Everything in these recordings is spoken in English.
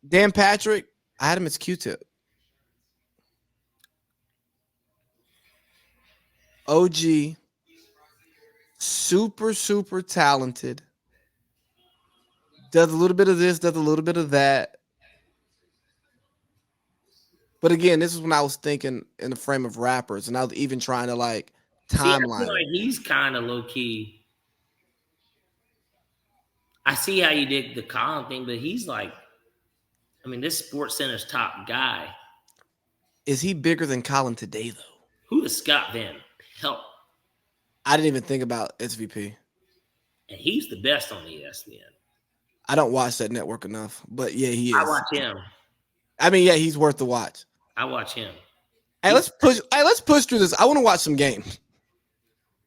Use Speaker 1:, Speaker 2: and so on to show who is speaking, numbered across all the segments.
Speaker 1: Dan Patrick, I had him as Q-Tip. OG, super talented. Does a little bit of this, does a little bit of that. But again, this is when I was thinking in the frame of rappers, and I was even trying to like
Speaker 2: See, I feel
Speaker 1: timeline it.
Speaker 2: like he's kind of low key. I see how you did the Colin thing, but he's like, I mean, this Sports Center's top guy.
Speaker 1: Is he bigger than Colin today, though?
Speaker 2: Who is Scott Van Pelt?
Speaker 1: I didn't even think about SVP.
Speaker 2: And he's the best on ESPN.
Speaker 1: I don't watch that network enough, but yeah, he
Speaker 2: I
Speaker 1: is.
Speaker 2: watch him.
Speaker 1: I mean, yeah, he's worth the watch.
Speaker 2: I watch him.
Speaker 1: Hey, let's push. Hey, let's push through this. I want to watch some games.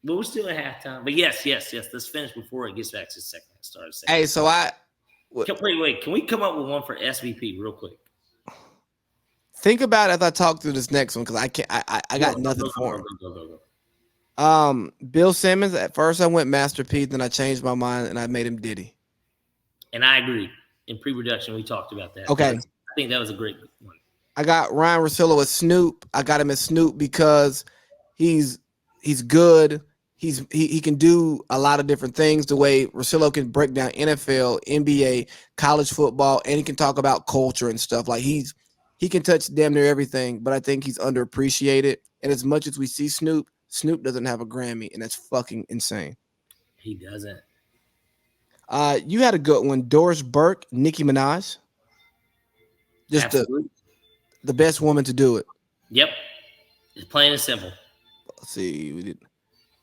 Speaker 2: But we're still at halftime. But yes. Let's finish before it gets back to the second start.
Speaker 1: Hey, so
Speaker 2: wait. Can we come up with one for SVP real quick?
Speaker 1: Think about it as I talk through this next one because I can't. I got nothing for him.
Speaker 2: Go.
Speaker 1: Bill Simmons. At first, I went Master P. Then I changed my mind and I made him Diddy.
Speaker 2: And I agree. In pre-production, we talked about that.
Speaker 1: Okay,
Speaker 2: I think that was a great one.
Speaker 1: I got Ryan Russillo as Snoop. I got him as Snoop because he's good. He can do a lot of different things. The way Russillo can break down NFL, NBA, college football, and he can talk about culture and stuff. Like he can touch damn near everything. But I think he's underappreciated. And as much as we see Snoop, Snoop doesn't have a Grammy, and that's fucking insane.
Speaker 2: He doesn't.
Speaker 1: You had a good one, Doris Burke, Nicki Minaj. Just the best woman to do it.
Speaker 2: Yep. It's plain and simple.
Speaker 1: Let's see. We did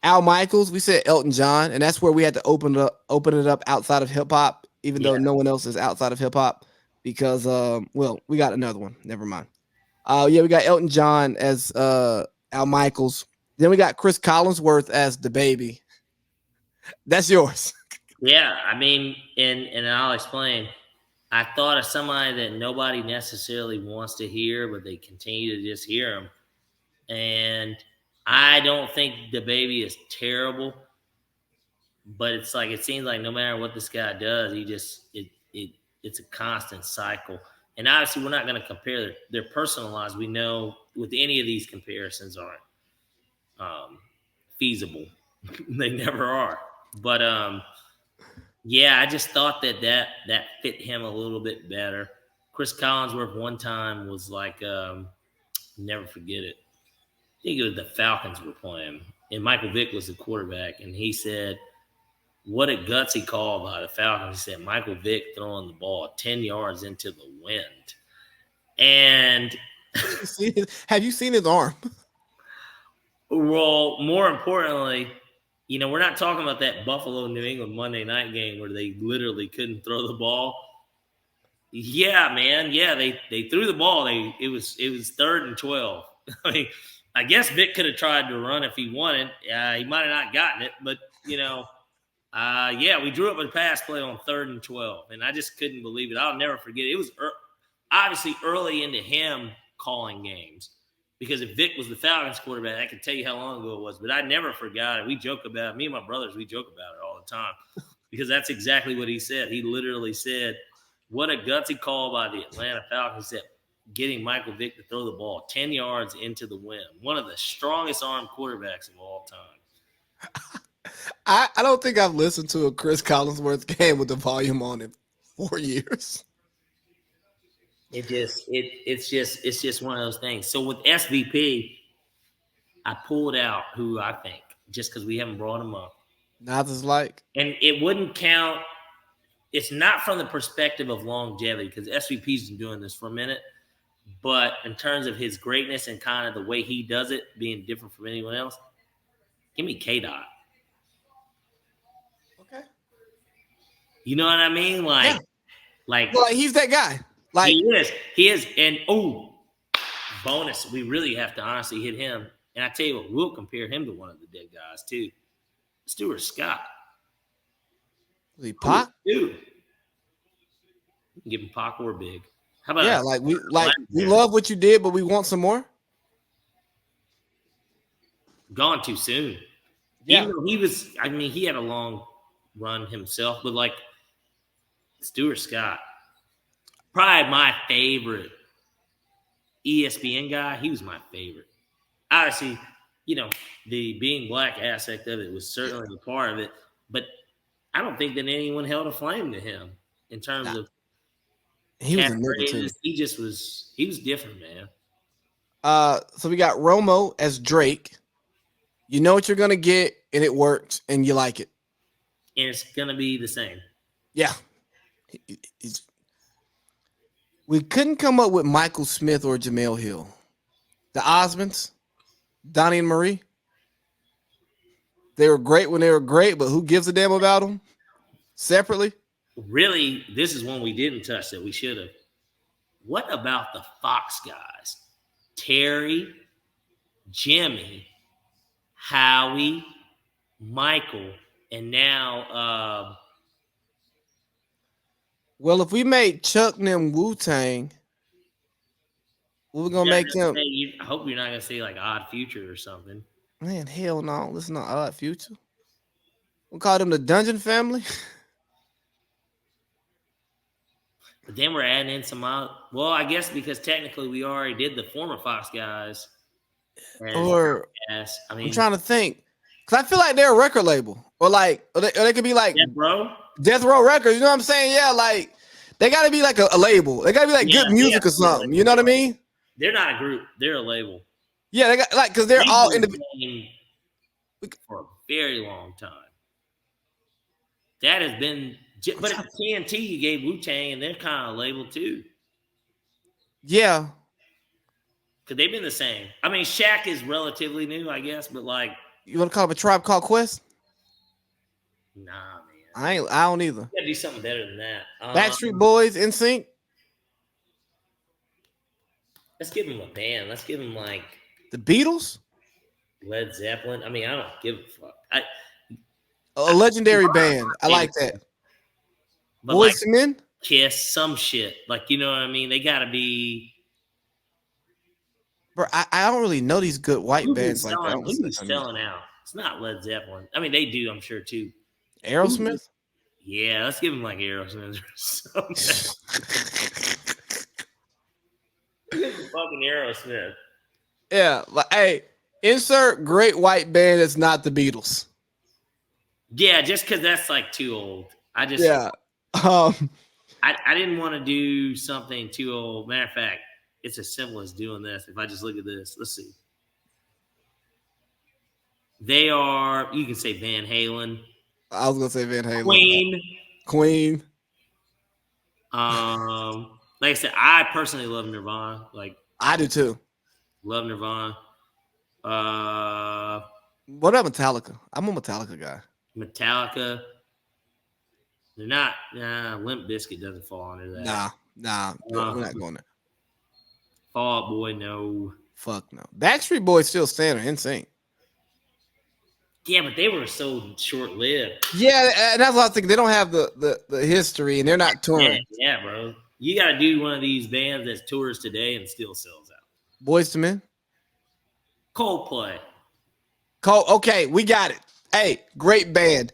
Speaker 1: Al Michaels. We said Elton John, and that's where we had to open it up outside of hip hop, even though no one else is outside of hip hop. Because well, we got another one. Never mind. Yeah, we got Elton John as Al Michaels. Then we got Chris Collinsworth as the baby. That's yours.
Speaker 2: Yeah, I mean, and I'll explain. I thought of somebody that nobody necessarily wants to hear, but they continue to just hear him. And I don't think the baby is terrible, but it's like it seems like no matter what this guy does, he just it's a constant cycle. And obviously, we're not going to compare their personal lives. We know with any of these comparisons aren't feasible. They never are. But yeah, I just thought that fit him a little bit better. Chris Collinsworth one time was like, never forget it. I think it was the Falcons were playing, and Michael Vick was the quarterback, and he said, what a gutsy call by the Falcons. He said, Michael Vick throwing the ball 10 yards into the wind. And
Speaker 1: have you seen his arm?
Speaker 2: Well, more importantly, you know, we're not talking about that Buffalo New England Monday night game where they literally couldn't throw the ball. Yeah, man. Yeah, they threw the ball. It was 3rd and 12. I mean, I guess Vic could have tried to run if he wanted. He might have not gotten it, but you know, yeah, we drew up a pass play on 3rd and 12, and I just couldn't believe it. I'll never forget it. It was obviously early into him calling games. Because if Vic was the Falcons quarterback, I can tell you how long ago it was. But I never forgot it. We joke about it. Me and my brothers, we joke about it all the time. Because that's exactly what he said. He literally said, what a gutsy call by the Atlanta Falcons that getting Michael Vick to throw the ball 10 yards into the wind. One of the strongest armed quarterbacks of all time.
Speaker 1: I don't think I've listened to a Chris Collinsworth game with the volume on in 4 years.
Speaker 2: It's just one of those things. So with SVP, I pulled out who I think just because we haven't brought him up.
Speaker 1: Not as like,
Speaker 2: and it wouldn't count. It's not from the perspective of longevity because SVP's been doing this for a minute, but in terms of his greatness and kind of the way he does it, being different from anyone else, give me K-Dot.
Speaker 1: Okay,
Speaker 2: you know what I mean? Like
Speaker 1: he's that guy. Like
Speaker 2: he is, and bonus. We really have to honestly hit him. And I tell you what, we'll compare him to one of the dead guys too, Stuart Scott.
Speaker 1: Was he Pac?
Speaker 2: Dude, you can give him Pac or Big. How about
Speaker 1: we love what you did, but we want some more.
Speaker 2: Gone too soon. Yeah, even though he was. I mean, he had a long run himself, but like Stuart Scott. Probably my favorite ESPN guy. He was my favorite. Obviously, you know, the being black aspect of it was
Speaker 1: Yeah,
Speaker 2: certainly a part of it, but I don't think that anyone held a flame to him in terms
Speaker 1: nah,
Speaker 2: of
Speaker 1: he was a nigga too.
Speaker 2: catchphrases. He was different, man.
Speaker 1: So we got Romo as Drake. You know what you're gonna get, and it works, and you like it.
Speaker 2: And it's gonna be the same.
Speaker 1: Yeah, he's, we couldn't come up with Michael Smith or Jamel Hill. The Osmonds, Donnie and Marie, they were great when they were great, but who gives a damn about them separately?
Speaker 2: Really, this is one we didn't touch that we should have. What about the Fox guys? Terry, Jimmy, Howie, Michael, and now
Speaker 1: Well, if we made Chuck and them Wu Tang, what we gonna
Speaker 2: you're not
Speaker 1: make
Speaker 2: gonna
Speaker 1: them?
Speaker 2: say, I hope you're not gonna say like Odd Future or something.
Speaker 1: Man, hell no. Listen to Odd Future. We call them the Dungeon Family.
Speaker 2: But then we're adding in some well, I guess because technically we already did the former Fox guys as
Speaker 1: Or
Speaker 2: yes. I
Speaker 1: I'm
Speaker 2: mean,
Speaker 1: trying to think. Cause I feel like they're a record label. Or they could be like
Speaker 2: yeah, bro.
Speaker 1: Death Row Records. You know what I'm saying? Yeah, like they gotta be like a label. They gotta be like
Speaker 2: Yeah,
Speaker 1: good
Speaker 2: they have
Speaker 1: music or
Speaker 2: to be a
Speaker 1: something. You
Speaker 2: label.
Speaker 1: know what I mean?
Speaker 2: They're not a group. They're a label.
Speaker 1: Yeah, they got like because they're
Speaker 2: They've
Speaker 1: all
Speaker 2: been
Speaker 1: individual.
Speaker 2: playing for a very long time. That has been, but at TNT you gave Wu Tang, and they're kind of a label too,
Speaker 1: Yeah.
Speaker 2: because they've been the same. I mean, Shaq is relatively new, I guess, but like,
Speaker 1: You wanna call them a Tribe Called Quest?
Speaker 2: nah, man,
Speaker 1: I don't either.
Speaker 2: you gotta do something better than that.
Speaker 1: Backstreet Boys, NSYNC,
Speaker 2: Let's give him a band. Let's give him like
Speaker 1: the Beatles,
Speaker 2: Led Zeppelin. I mean, I don't give a fuck.
Speaker 1: a legendary band. I like that.
Speaker 2: But like
Speaker 1: Boys to Men.
Speaker 2: Kiss, some shit. Like, you know what I mean? They gotta be.
Speaker 1: Bro, I don't really know these good white bands like that. I don't
Speaker 2: Who's
Speaker 1: listen
Speaker 2: been
Speaker 1: to their music.
Speaker 2: selling out? It's not Led Zeppelin. I mean, they do, I'm sure too.
Speaker 1: Aerosmith.
Speaker 2: Yeah, let's give him like Aerosmith or something. Fucking Aerosmith.
Speaker 1: Yeah, like hey, insert great white band that's not the Beatles.
Speaker 2: Yeah, just because that's like too old.
Speaker 1: Yeah. Um,
Speaker 2: I didn't want to do something too old. Matter of fact, it's as simple as doing this. If I just look at this, let's see. They are, you can say Van Halen.
Speaker 1: I was gonna say Van Halen.
Speaker 2: Queen.
Speaker 1: Queen.
Speaker 2: Like I said, I personally love Nirvana. Like
Speaker 1: I do too.
Speaker 2: love Nirvana.
Speaker 1: What about Metallica? I'm a Metallica guy.
Speaker 2: Metallica. They're not. Nah, Limp Bizkit doesn't fall under that.
Speaker 1: Nah, we're not going there.
Speaker 2: Fall Out Boy, no.
Speaker 1: Fuck no. Backstreet Boys still standing insane.
Speaker 2: Yeah, but they were so short lived.
Speaker 1: Yeah, and that's what I was thinking. They don't have the history, and they're not touring.
Speaker 2: Yeah, bro. You got to do one of these bands that tours today and still sells out.
Speaker 1: Boys to Men.
Speaker 2: Coldplay.
Speaker 1: Okay, we got it. Hey, great band.